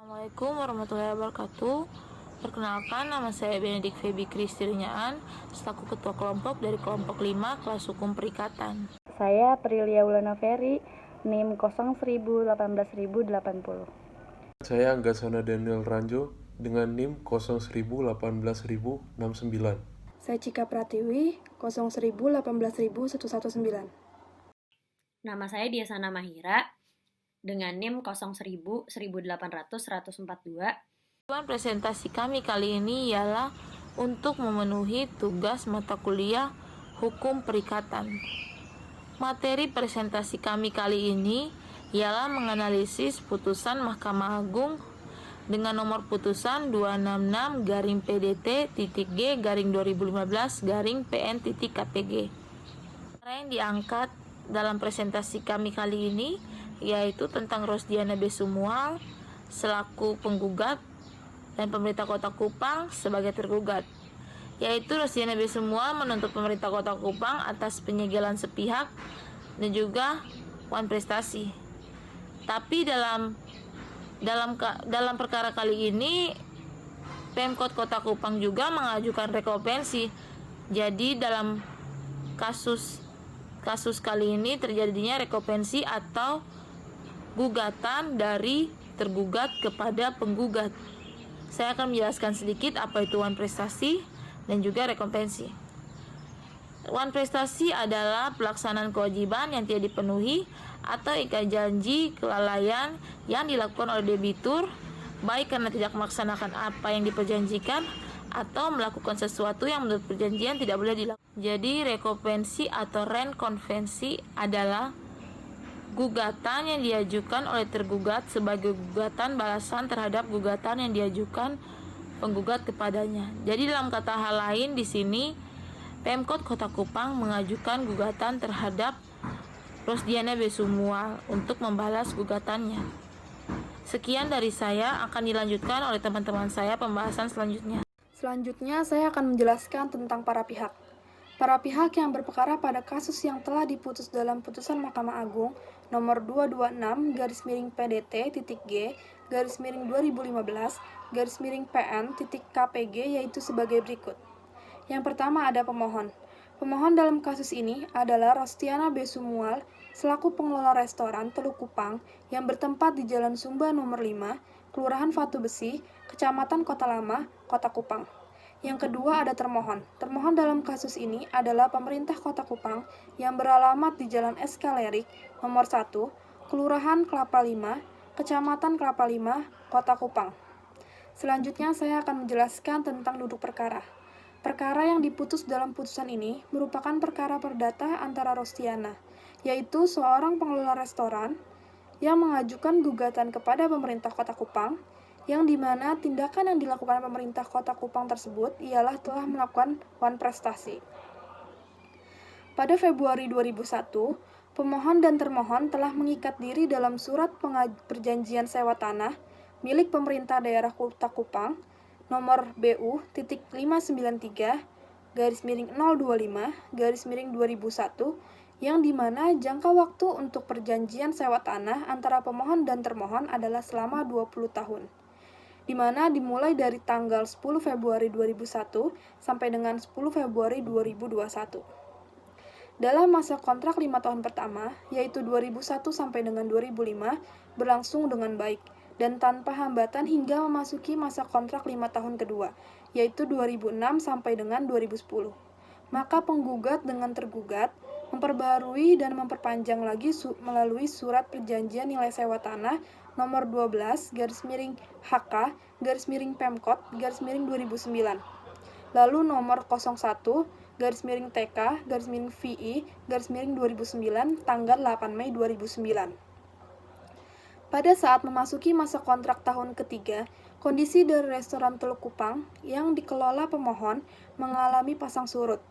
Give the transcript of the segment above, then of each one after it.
Assalamualaikum warahmatullahi wabarakatuh. Perkenalkan, nama saya Benedik Febi Kristirnyaan, selaku Ketua Kelompok dari Kelompok 5 Kelas Hukum Perikatan. Saya Prilia Wulana Ferry, NIM 01000-18080. Saya Anggasana Daniel Ranjo dengan NIM 010018069. Saya Cika Pratiwi, 010018119. Nama saya Diasana Mahira dengan NIM 01000-1800142. Tujuan presentasi kami kali ini ialah untuk memenuhi tugas mata kuliah Hukum Perikatan. Materi presentasi kami kali ini ialah menganalisis putusan Mahkamah Agung dengan nomor putusan 266-PDT-G-2015-PN-KPG. Yang diangkat dalam presentasi kami kali ini yaitu tentang Rosdiana Besumual selaku penggugat dan pemerintah Kota Kupang sebagai tergugat. Yaitu Rosdiana Besumual menuntut pemerintah Kota Kupang atas penyegelan sepihak dan juga Wan Prestasi. Tapi dalam perkara kali ini Pemkot Kota Kupang juga mengajukan rekompensi. Jadi dalam kasus kali ini terjadinya rekompensi atau gugatan dari tergugat kepada penggugat. Saya akan menjelaskan sedikit apa itu wan prestasi dan juga rekompensi. Wan prestasi adalah pelaksanaan kewajiban yang tidak dipenuhi atau ikat janji kelalaian yang dilakukan oleh debitur, baik karena tidak melaksanakan apa yang diperjanjikan atau melakukan sesuatu yang menurut perjanjian tidak boleh dilakukan. Jadi rekompensi atau renkonvensi adalah gugatan yang diajukan oleh tergugat sebagai gugatan balasan terhadap gugatan yang diajukan penggugat kepadanya. Jadi dalam kata hal lain di sini Pemkot Kota Kupang mengajukan gugatan terhadap Rosdiana Besumual untuk membalas gugatannya. Sekian dari saya, akan dilanjutkan oleh teman-teman saya pembahasan selanjutnya. Selanjutnya, saya akan menjelaskan tentang para pihak. Para pihak yang berperkara pada kasus yang telah diputus dalam putusan Mahkamah Agung nomor 226/PDT-G-2015-PN-KPG yaitu sebagai berikut. Yang pertama ada pemohon. Pemohon dalam kasus ini adalah Rosdiana Besumual selaku pengelola restoran Teluk Kupang yang bertempat di Jalan Sumba nomor 5, Kelurahan Fatu Besi, Kecamatan Kota Lama, Kota Kupang. Yang kedua ada termohon. Termohon dalam kasus ini adalah pemerintah Kota Kupang yang beralamat di Jalan Eskalerik nomor 1, Kelurahan Kelapa Lima, Kecamatan Kelapa Lima, Kota Kupang. Selanjutnya saya akan menjelaskan tentang duduk perkara. Perkara yang diputus dalam putusan ini merupakan perkara perdata antara Rosdiana, yaitu seorang pengelola restoran yang mengajukan gugatan kepada pemerintah Kota Kupang, yang dimana tindakan yang dilakukan pemerintah Kota Kupang tersebut ialah telah melakukan wan prestasi. Pada Februari 2001, pemohon dan termohon telah mengikat diri dalam surat perjanjian sewa tanah milik pemerintah daerah Kota Kupang nomor BU.593-025-2001 yang dimana jangka waktu untuk perjanjian sewa tanah antara pemohon dan termohon adalah selama 20 tahun. Di mana dimulai dari tanggal 10 Februari 2001 sampai dengan 10 Februari 2021. Dalam masa kontrak 5 tahun pertama, yaitu 2001 sampai dengan 2005, berlangsung dengan baik dan tanpa hambatan hingga memasuki masa kontrak 5 tahun kedua, yaitu 2006 sampai dengan 2010. Maka penggugat dengan tergugat memperbarui dan memperpanjang lagi melalui surat perjanjian nilai sewa tanah nomor 12/HK/Pemkot/2009. Lalu nomor 01/TK/VI/2009 tanggal 8 Mei 2009. Pada saat memasuki masa kontrak tahun ketiga, kondisi dari restoran Teluk Kupang yang dikelola pemohon mengalami pasang surut,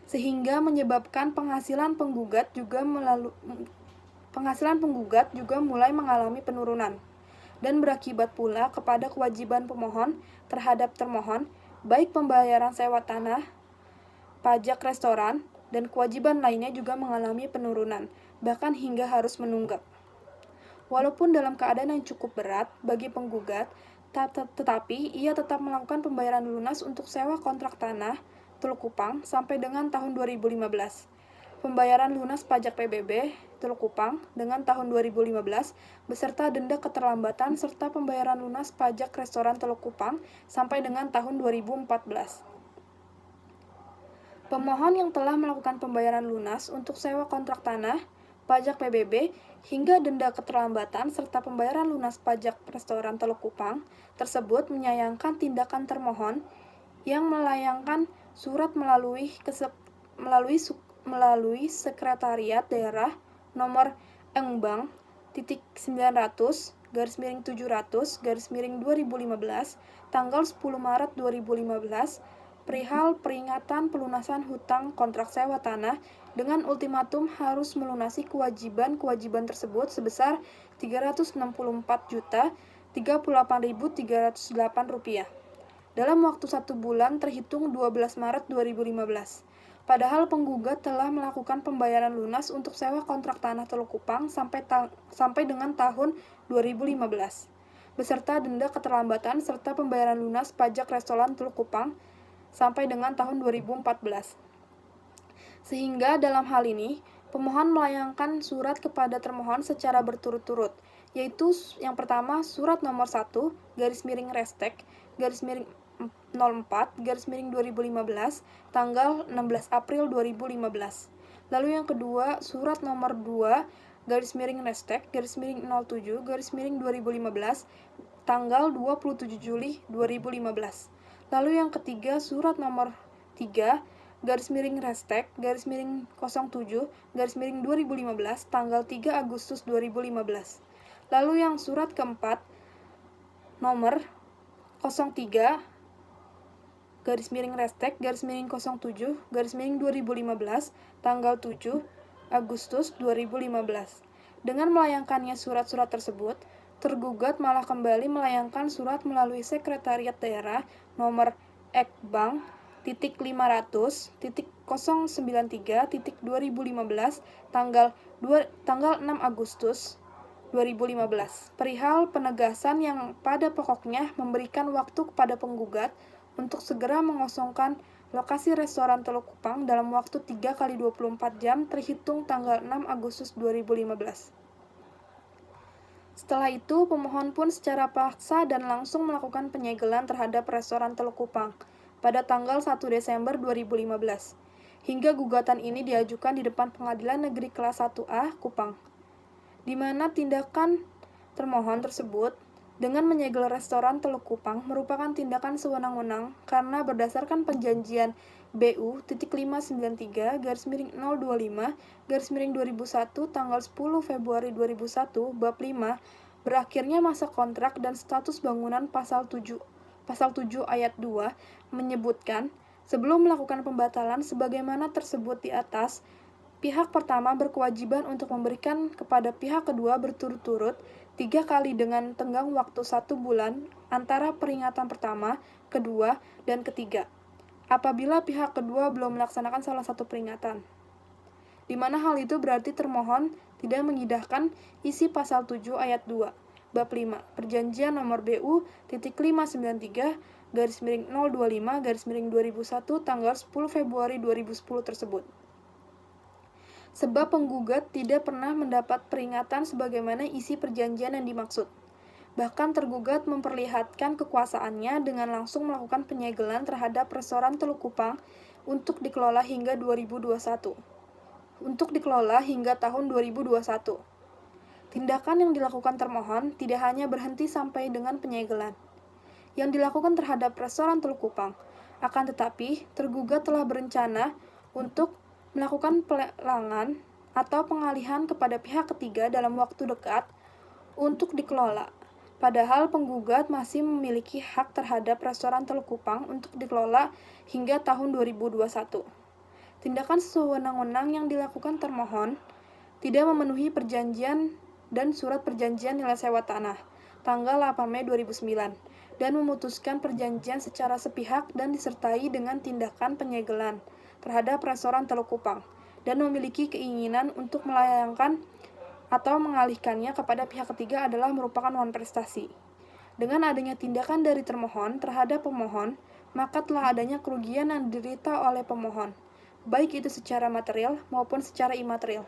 sehingga menyebabkan penghasilan penggugat juga mulai mengalami penurunan, dan berakibat pula kepada kewajiban pemohon terhadap termohon, baik pembayaran sewa tanah, pajak restoran, dan kewajiban lainnya juga mengalami penurunan, bahkan hingga harus menunggak. Walaupun dalam keadaan yang cukup berat bagi penggugat, tetapi ia tetap melakukan pembayaran lunas untuk sewa kontrak tanah Teluk Kupang sampai dengan tahun 2015. Pembayaran lunas pajak PBB Teluk Kupang dengan tahun 2015 beserta denda keterlambatan serta pembayaran lunas pajak restoran Teluk Kupang sampai dengan tahun 2014. Pemohon yang telah melakukan pembayaran lunas untuk sewa kontrak tanah, pajak PBB, hingga denda keterlambatan serta pembayaran lunas pajak restoran Teluk Kupang tersebut menyayangkan tindakan termohon yang melayangkan surat melalui Sekretariat Daerah nomor Engbang 900/700/2015 tanggal 10 Maret 2015 perihal peringatan pelunasan hutang kontrak sewa tanah dengan ultimatum harus melunasi kewajiban-kewajiban tersebut sebesar Rp364.038.308 dalam waktu 1 bulan terhitung 12 Maret 2015. Padahal penggugat telah melakukan pembayaran lunas untuk sewa kontrak tanah Teluk Kupang sampai dengan tahun 2015, beserta denda keterlambatan serta pembayaran lunas pajak restoran Teluk Kupang sampai dengan tahun 2014. Sehingga dalam hal ini, pemohon melayangkan surat kepada termohon secara berturut-turut, yaitu yang pertama surat nomor 1/Restek 04/2015 tanggal 16 April 2015. Lalu yang kedua surat nomor 2/Restek 07/2015 tanggal 27 Juli 2015. Lalu yang ketiga surat nomor 3/Restek 07/2015 tanggal 3 Agustus 2015. Lalu yang surat keempat nomor 03/Restek 07/2015 tanggal 7 Agustus 2015. Dengan melayangkannya surat-surat tersebut, tergugat malah kembali melayangkan surat melalui Sekretariat Daerah nomor Ekbang 500.093.2015 tanggal 6 Agustus 2015 perihal penegasan yang pada pokoknya memberikan waktu kepada penggugat untuk segera mengosongkan lokasi restoran Teluk Kupang dalam waktu 3 kali 24 jam terhitung tanggal 6 Agustus 2015. Setelah itu, pemohon pun secara paksa dan langsung melakukan penyegelan terhadap restoran Teluk Kupang pada tanggal 1 Desember 2015, hingga gugatan ini diajukan di depan Pengadilan Negeri Kelas 1A Kupang, di mana tindakan termohon tersebut dengan menyegel restoran Teluk Kupang merupakan tindakan sewenang-wenang karena berdasarkan perjanjian BU.593/025/2001 tanggal 10 Februari 2001 bab 5 berakhirnya masa kontrak dan status bangunan pasal 7 ayat 2 menyebutkan sebelum melakukan pembatalan sebagaimana tersebut di atas, pihak pertama berkewajiban untuk memberikan kepada pihak kedua berturut-turut 3 kali dengan tenggang waktu 1 bulan antara peringatan pertama, kedua, dan ketiga, apabila pihak kedua belum melaksanakan salah satu peringatan. Di mana hal itu berarti termohon tidak mengindahkan isi pasal 7 ayat 2, bab 5, perjanjian nomor BU.593/025/2001 tanggal 10 Februari 2010 tersebut. Sebab penggugat tidak pernah mendapat peringatan sebagaimana isi perjanjian yang dimaksud. Bahkan tergugat memperlihatkan kekuasaannya dengan langsung melakukan penyegelan terhadap restoran Teluk Kupang untuk dikelola hingga 2021. Untuk dikelola hingga tahun 2021. Tindakan yang dilakukan termohon tidak hanya berhenti sampai dengan penyegelan yang dilakukan terhadap restoran Teluk Kupang, akan tetapi tergugat telah berencana untuk melakukan pelelangan atau pengalihan kepada pihak ketiga dalam waktu dekat untuk dikelola. Padahal penggugat masih memiliki hak terhadap restoran Teluk Kupang untuk dikelola hingga tahun 2021. Tindakan sewenang-wenang yang dilakukan termohon tidak memenuhi perjanjian dan surat perjanjian nilai sewa tanah tanggal 8 Mei 2009 dan memutuskan perjanjian secara sepihak dan disertai dengan tindakan penyegelan terhadap restoran Teluk Kupang dan memiliki keinginan untuk melayangkan atau mengalihkannya kepada pihak ketiga adalah merupakan non-prestasi. Dengan adanya tindakan dari termohon terhadap pemohon, maka telah adanya kerugian yang diderita oleh pemohon, baik itu secara material maupun secara imaterial.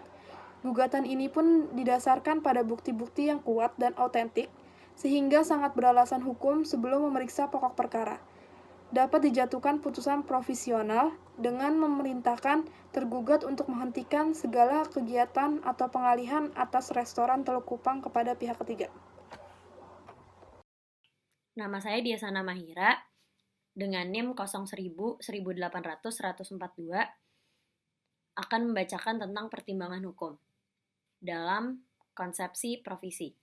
Gugatan ini pun didasarkan pada bukti-bukti yang kuat dan autentik, sehingga sangat beralasan hukum sebelum memeriksa pokok perkara. Dapat dijatuhkan putusan provisional dengan memerintahkan tergugat untuk menghentikan segala kegiatan atau pengalihan atas restoran Teluk Kupang kepada pihak ketiga. Nama saya Diasana Mahira dengan NIM 01001800-142 akan membacakan tentang pertimbangan hukum dalam konsepsi provisi.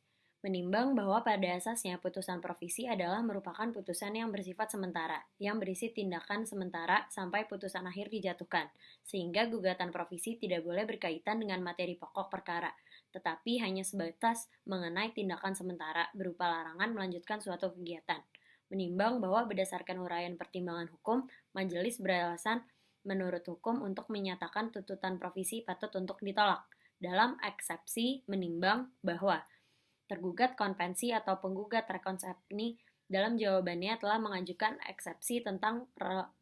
Menimbang bahwa pada asasnya putusan provisi adalah merupakan putusan yang bersifat sementara, yang berisi tindakan sementara sampai putusan akhir dijatuhkan, sehingga gugatan provisi tidak boleh berkaitan dengan materi pokok perkara, tetapi hanya sebatas mengenai tindakan sementara berupa larangan melanjutkan suatu kegiatan. Menimbang bahwa berdasarkan uraian pertimbangan hukum, majelis beralasan menurut hukum untuk menyatakan tuntutan provisi patut untuk ditolak. Dalam eksepsi menimbang bahwa tergugat konvensi atau penggugat rekonsepsi dalam jawabannya telah mengajukan eksepsi tentang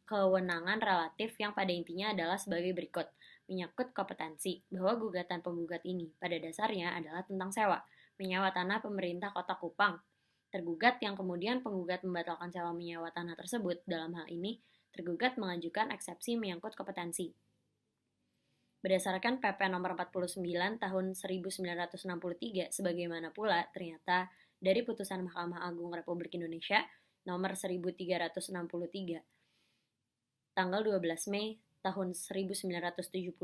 kewenangan relatif yang pada intinya adalah sebagai berikut. Menyangkut kompetensi, bahwa gugatan penggugat ini pada dasarnya adalah tentang sewa, menyewa tanah pemerintah Kota Kupang. Tergugat yang kemudian penggugat membatalkan sewa menyewa tanah tersebut, dalam hal ini tergugat mengajukan eksepsi menyangkut kompetensi. Berdasarkan PP nomor 49 tahun 1963, sebagaimana pula ternyata dari putusan Mahkamah Agung Republik Indonesia nomor 1363 tanggal 12 Mei tahun 1972,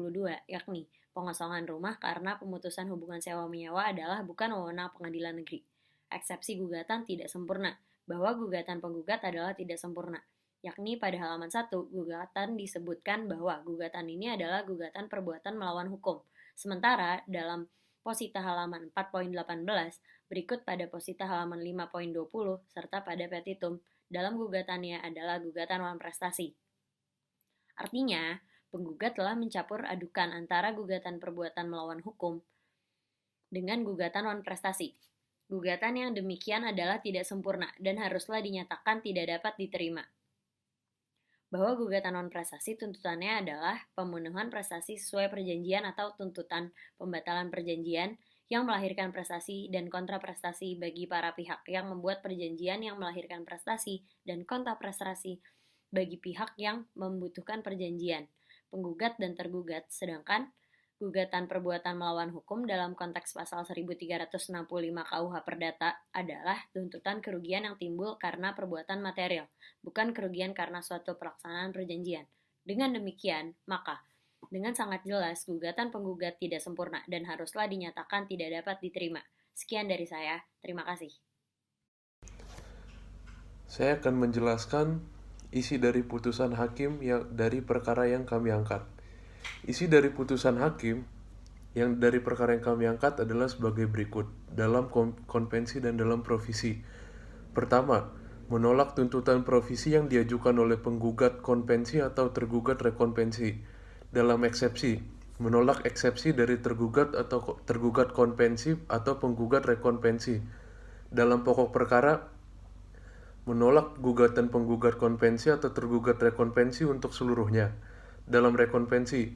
yakni pengosongan rumah karena pemutusan hubungan sewa menyewa adalah bukan wewenang pengadilan negeri. Eksepsi gugatan tidak sempurna, bahwa gugatan penggugat adalah tidak sempurna. Yakni pada halaman 1, gugatan disebutkan bahwa gugatan ini adalah gugatan perbuatan melawan hukum. Sementara dalam posita halaman 4.18, berikut pada posita halaman 5.20, serta pada petitum, dalam gugatannya adalah gugatan non prestasi. Artinya, penggugat telah mencampur adukan antara gugatan perbuatan melawan hukum dengan gugatan non prestasi. Gugatan yang demikian adalah tidak sempurna dan haruslah dinyatakan tidak dapat diterima. Bahwa gugatan non-prestasi tuntutannya adalah pemenuhan prestasi sesuai perjanjian atau tuntutan pembatalan perjanjian yang melahirkan prestasi dan kontraprestasi bagi para pihak yang membuat perjanjian yang melahirkan prestasi dan kontraprestasi bagi pihak yang membutuhkan perjanjian, penggugat dan tergugat, sedangkan gugatan perbuatan melawan hukum dalam konteks pasal 1365 KUH Perdata adalah tuntutan kerugian yang timbul karena perbuatan material, bukan kerugian karena suatu pelaksanaan perjanjian. Dengan demikian, maka dengan sangat jelas gugatan penggugat tidak sempurna dan haruslah dinyatakan tidak dapat diterima. Sekian dari saya, terima kasih. Saya akan menjelaskan isi dari putusan hakim dari perkara yang kami angkat. Isi dari putusan hakim yang dari perkara yang kami angkat adalah sebagai berikut dalam konvensi dan dalam provisi. Pertama, menolak tuntutan provisi yang diajukan oleh penggugat konvensi atau tergugat rekonvensi. Dalam eksepsi, menolak eksepsi dari tergugat atau tergugat konvensi atau penggugat rekonvensi. Dalam pokok perkara, menolak gugatan penggugat konvensi atau tergugat rekonvensi untuk seluruhnya. Dalam rekonvensi,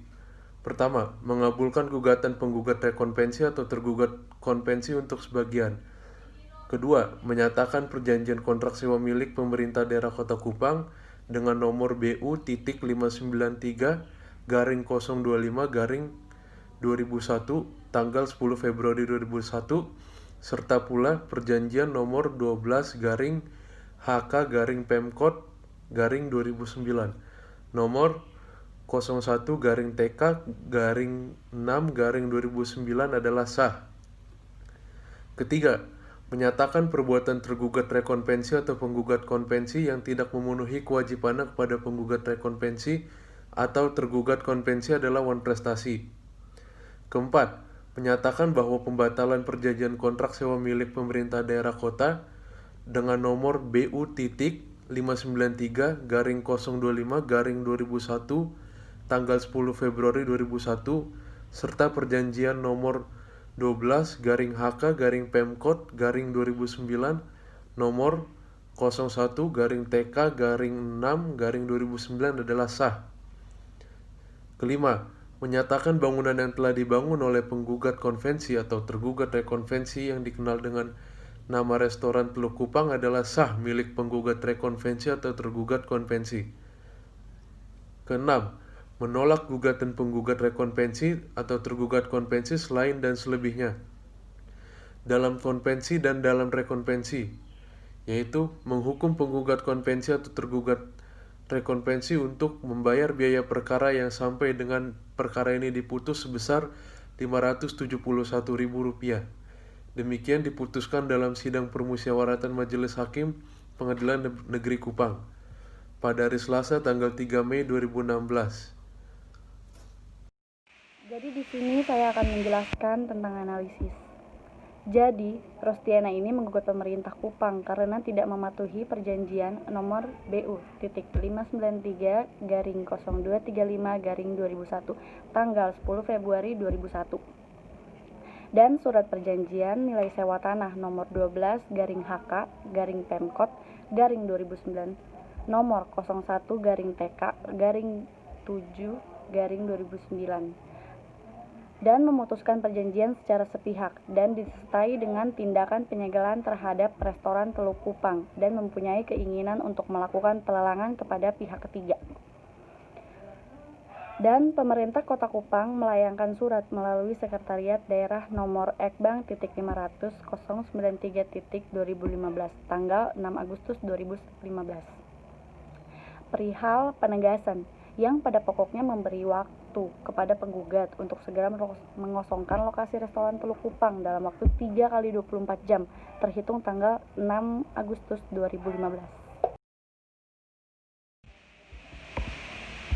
pertama, mengabulkan gugatan penggugat rekonvensi atau tergugat konvensi untuk sebagian. Kedua, menyatakan perjanjian kontrak sewa milik pemerintah daerah Kota Kupang dengan nomor BU.593-025-2001 tanggal 10 Februari 2001 serta pula perjanjian nomor 12-HK-Pemkot-2009 nomor 01-TK-6-2009 adalah sah. Ketiga, menyatakan perbuatan tergugat rekonvensi atau penggugat konvensi yang tidak memenuhi kewajibannya kepada penggugat rekonvensi atau tergugat konvensi adalah non-prestasi. Keempat, menyatakan bahwa pembatalan perjanjian kontrak sewa milik pemerintah daerah kota dengan nomor BU.593-025-2001 tanggal 10 Februari 2001 serta perjanjian nomor 12/HK/Pemkot/2009 nomor 01/TK/6/2009 adalah sah. Kelima, menyatakan bangunan yang telah dibangun oleh penggugat konvensi atau tergugat rekonvensi yang dikenal dengan nama restoran Teluk Kupang adalah sah milik penggugat rekonvensi atau tergugat konvensi. Keenam, menolak gugatan penggugat rekonvensi atau tergugat konvensi selain dan selebihnya dalam konvensi dan dalam rekonvensi, yaitu menghukum penggugat konvensi atau tergugat rekonvensi untuk membayar biaya perkara yang sampai dengan perkara ini diputus sebesar Rp571.000. Demikian diputuskan dalam sidang permusyawaratan Majelis Hakim Pengadilan Negeri Kupang pada hari Selasa tanggal 3 Mei 2016. Jadi di sini saya akan menjelaskan tentang analisis. Jadi, Rostiana ini menggugat pemerintah Kupang karena tidak mematuhi perjanjian nomor BU.593/0235/2001 tanggal 10 Februari 2001 dan surat perjanjian nilai sewa tanah nomor 12/HK/Pemkot/2009 nomor 01/TK/7/2009 dan memutuskan perjanjian secara sepihak dan disertai dengan tindakan penyegelan terhadap restoran Teluk Kupang dan mempunyai keinginan untuk melakukan pelelangan kepada pihak ketiga. Dan pemerintah Kota Kupang melayangkan surat melalui Sekretariat Daerah nomor Ekbang.093.2015 tanggal 6 Agustus 2015 perihal penegasan yang pada pokoknya memberi waktu kepada penggugat untuk segera mengosongkan lokasi restoran Teluk Kupang dalam waktu 3x24 jam terhitung tanggal 6 Agustus 2015.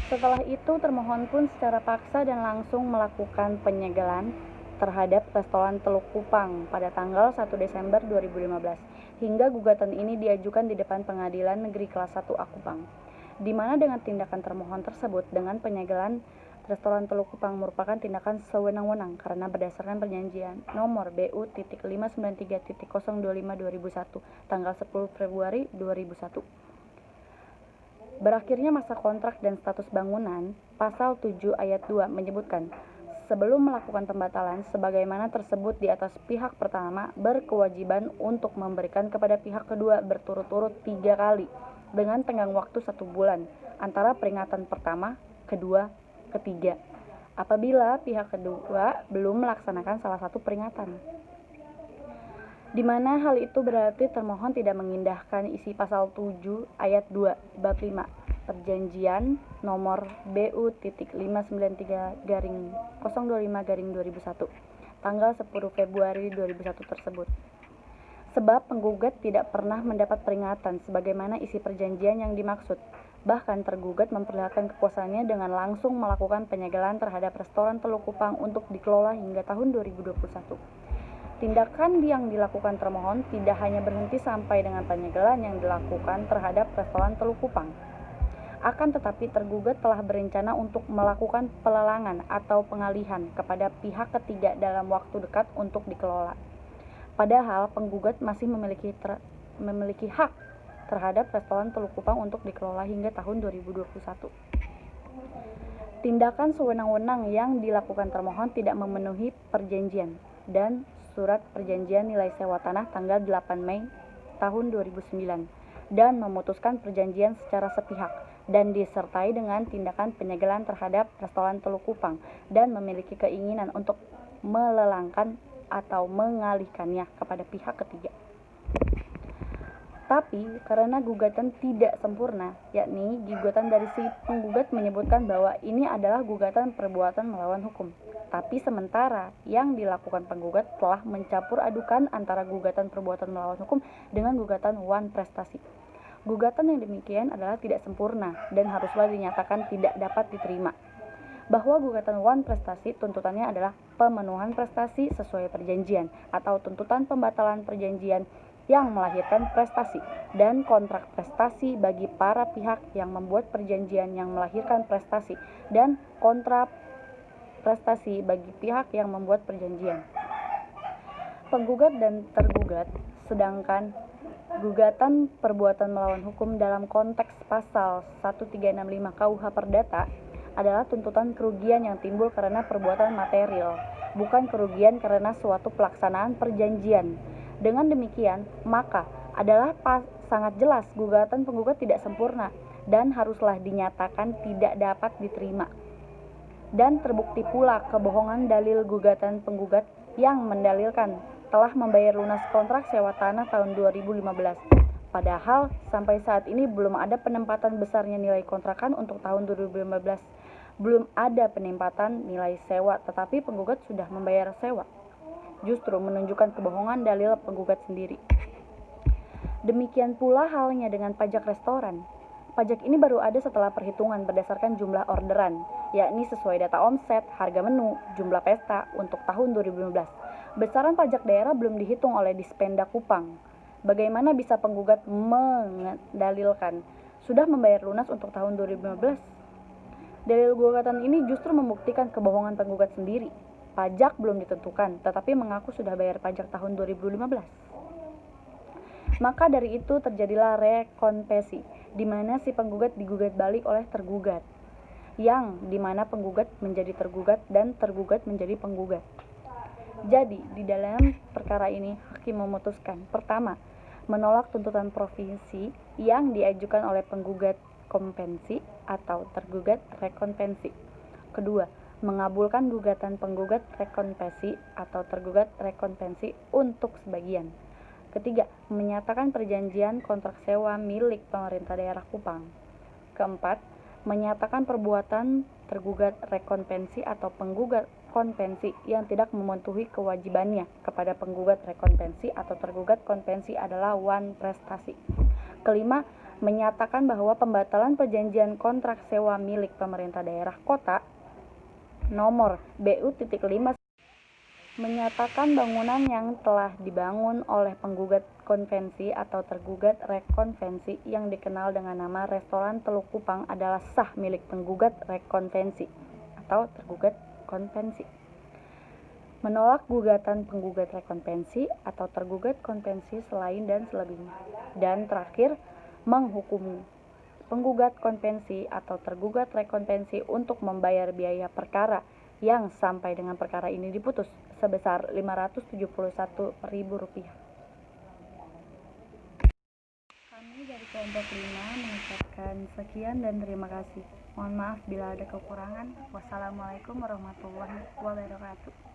Setelah itu termohon pun secara paksa dan langsung melakukan penyegelan terhadap restoran Teluk Kupang pada tanggal 1 Desember 2015 hingga gugatan ini diajukan di depan Pengadilan Negeri Kelas 1A Kupang, di mana dengan tindakan termohon tersebut dengan penyegelan restoran Teluk Kupang merupakan tindakan sewenang-wenang karena berdasarkan perjanjian nomor BU.593.025/2001 tanggal 10 Februari 2001. Berakhirnya masa kontrak dan status bangunan, pasal 7 ayat 2 menyebutkan, sebelum melakukan pembatalan sebagaimana tersebut di atas, pihak pertama berkewajiban untuk memberikan kepada pihak kedua berturut-turut 3 kali dengan tenggang waktu 1 bulan antara peringatan pertama, kedua, ketiga, apabila pihak kedua belum melaksanakan salah satu peringatan. Di mana hal itu berarti termohon tidak mengindahkan isi pasal 7 ayat 2 bab 5 perjanjian nomor BU.593/025/2001 tanggal 10 Februari 2001 tersebut. Sebab penggugat tidak pernah mendapat peringatan sebagaimana isi perjanjian yang dimaksud. Bahkan tergugat memperlihatkan kepuasannya dengan langsung melakukan penyegelan terhadap restoran Teluk Kupang untuk dikelola hingga tahun 2021. Tindakan yang dilakukan termohon tidak hanya berhenti sampai dengan penyegelan yang dilakukan terhadap restoran Teluk Kupang. Akan tetapi tergugat telah berencana untuk melakukan pelelangan atau pengalihan kepada pihak ketiga dalam waktu dekat untuk dikelola. Padahal penggugat masih memiliki hak terhadap restoran Teluk Kupang untuk dikelola hingga tahun 2021. Tindakan sewenang-wenang yang dilakukan termohon tidak memenuhi perjanjian dan surat perjanjian nilai sewa tanah tanggal 8 Mei tahun 2009 dan memutuskan perjanjian secara sepihak dan disertai dengan tindakan penyegelan terhadap restoran Teluk Kupang dan memiliki keinginan untuk melelangkan atau mengalihkannya kepada pihak ketiga. Tapi karena gugatan tidak sempurna, yakni gugatan dari si penggugat menyebutkan bahwa ini adalah gugatan perbuatan melawan hukum. Tapi sementara yang dilakukan penggugat telah mencampur adukan antara gugatan perbuatan melawan hukum dengan gugatan wan prestasi. Gugatan yang demikian adalah tidak sempurna dan haruslah dinyatakan tidak dapat diterima. Bahwa gugatan wan prestasi tuntutannya adalah pemenuhan prestasi sesuai perjanjian atau tuntutan pembatalan perjanjian yang melahirkan prestasi dan kontrak prestasi bagi para pihak yang membuat perjanjian yang melahirkan prestasi dan kontrak prestasi bagi pihak yang membuat perjanjian. penggugat dan tergugat, sedangkan gugatan perbuatan melawan hukum dalam konteks pasal 1365 KUH Perdata adalah tuntutan kerugian yang timbul karena perbuatan material, bukan kerugian karena suatu pelaksanaan perjanjian. Dengan demikian, maka adalah sangat jelas gugatan penggugat tidak sempurna dan haruslah dinyatakan tidak dapat diterima. Dan terbukti pula kebohongan dalil gugatan penggugat yang mendalilkan telah membayar lunas kontrak sewa tanah tahun 2015. Padahal sampai saat ini belum ada penempatan besarnya nilai kontrakan untuk tahun 2015. Belum ada penempatan nilai sewa, tetapi penggugat sudah membayar sewa. Justru menunjukkan kebohongan dalil penggugat sendiri. Demikian pula halnya dengan pajak restoran. Pajak ini baru ada setelah perhitungan berdasarkan jumlah orderan, yakni sesuai data omset, harga menu, jumlah pesta untuk tahun 2015. Besaran pajak daerah belum dihitung oleh Dispenda Kupang. Bagaimana bisa penggugat mendalilkan sudah membayar lunas untuk tahun 2015? Dalil gugatan ini justru membuktikan kebohongan penggugat sendiri. Pajak belum ditentukan, tetapi mengaku sudah bayar pajak tahun 2015. Maka dari itu terjadilah rekonvensi, di mana si penggugat digugat balik oleh tergugat, yang di mana penggugat menjadi tergugat dan tergugat menjadi penggugat. Jadi, di dalam perkara ini, hakim memutuskan, pertama, menolak tuntutan provinsi yang diajukan oleh penggugat kompensi atau tergugat rekonvensi. Kedua, mengabulkan gugatan penggugat rekonvensi atau tergugat rekonvensi untuk sebagian. Ketiga, menyatakan perjanjian kontrak sewa milik pemerintah daerah Kupang. Keempat, menyatakan perbuatan tergugat rekonvensi atau penggugat konvensi yang tidak memenuhi kewajibannya kepada penggugat rekonvensi atau tergugat konvensi adalah wan prestasi. Kelima, menyatakan bahwa pembatalan perjanjian kontrak sewa milik pemerintah daerah kota nomor BU.5 menyatakan bangunan yang telah dibangun oleh penggugat konvensi atau tergugat rekonvensi yang dikenal dengan nama restoran Teluk Kupang adalah sah milik penggugat rekonvensi atau tergugat konvensi. Menolak gugatan penggugat rekonvensi atau tergugat konvensi selain dan selebihnya. Dan terakhir, menghukum penggugat konvensi atau tergugat rekonvensi untuk membayar biaya perkara yang sampai dengan perkara ini diputus sebesar Rp571.000. Kami dari kelompok 5 mengucapkan sekian dan terima kasih. Mohon maaf bila ada kekurangan. Wassalamualaikum warahmatullahi wabarakatuh.